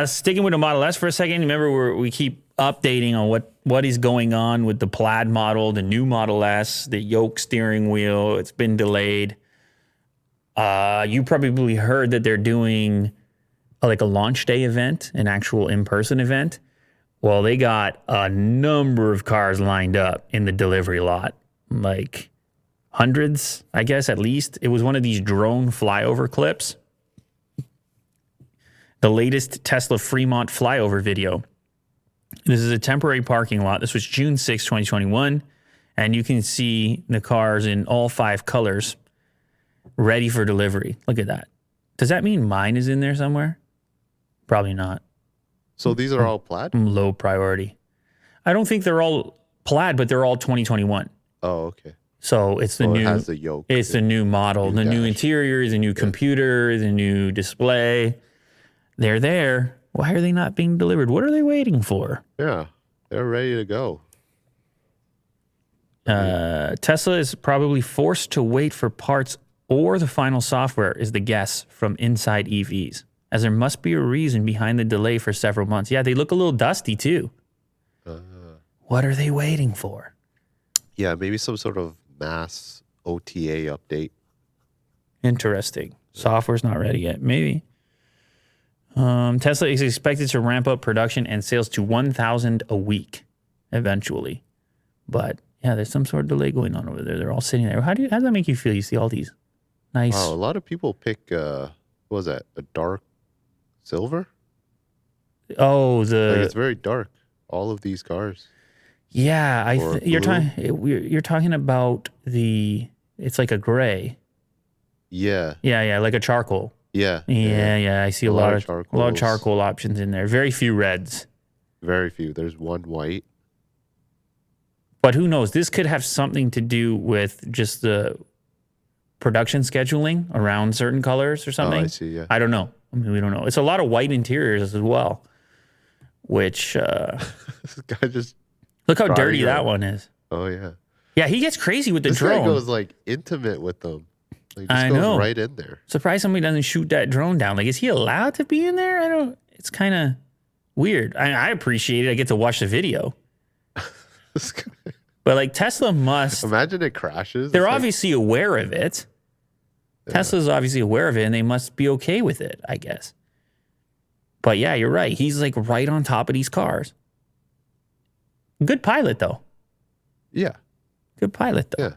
Sticking with the Model S for a second. Remember, we keep updating on what is going on with the Plaid model, the new Model S, the yoke steering wheel. It's been delayed. You probably heard that they're doing like a launch day event, an actual in-person event. Well, they got a number of cars lined up in the delivery lot, like hundreds, I guess, at least. It was one of these drone flyover clips. The latest Tesla Fremont flyover video. This is a temporary parking lot. This was June 6, 2021. And you can see the cars in all 5 colors ready for delivery. Look at that. Does that mean mine is in there somewhere? Probably not. So these are all Plaid? Low priority. I don't think they're all Plaid, but they're all 2021. Oh, okay. So it's the new. It has the yoke. It's the new model, the new interior, the new computer, the new display. They're there. Why are they not being delivered? What are they waiting for? Yeah, they're ready to go. Tesla is probably forced to wait for parts or the final software, is the guess from Inside EVs, as there must be a reason behind the delay for several months. Yeah, they look a little dusty too. What are they waiting for? Yeah, maybe some sort of mass OTA update. Interesting. Software's not ready yet. Maybe. Tesla is expected to ramp up production and sales to 1,000 a week eventually. But yeah, there's some sort of delay going on over there. They're all sitting there. How does that make you feel? You see all these nice. Wow, a lot of people pick, what was that, a dark silver? Oh, Like it's very dark, all of these cars. Yeah, you're talking about it's like a gray. Yeah. Yeah, like a charcoal. Yeah. Yeah. I see a lot of charcoals. charcoal options in there. Very few reds. Very few. There's one white. But who knows? This could have something to do with just the production scheduling around certain colors or something. Oh, I see, yeah. I don't know. I mean, we don't know. It's a lot of white interiors as well, which... This guy just... Look how dirty that one is. Oh, yeah. Yeah, he gets crazy with the drone. This guy goes, like, intimate with them. Like, just I goes know. right in there. Surprised somebody doesn't shoot that drone down. Like, is he allowed to be in there? It's kind of weird. I appreciate it. I get to watch the video. This guy... But, like, Tesla must... Imagine it crashes. They're obviously aware of it. Yeah. Tesla's obviously aware of it, and they must be okay with it, I guess. But, yeah, you're right. He's, like, right on top of these cars. Good pilot, though. Yeah. Good pilot, though. Yeah.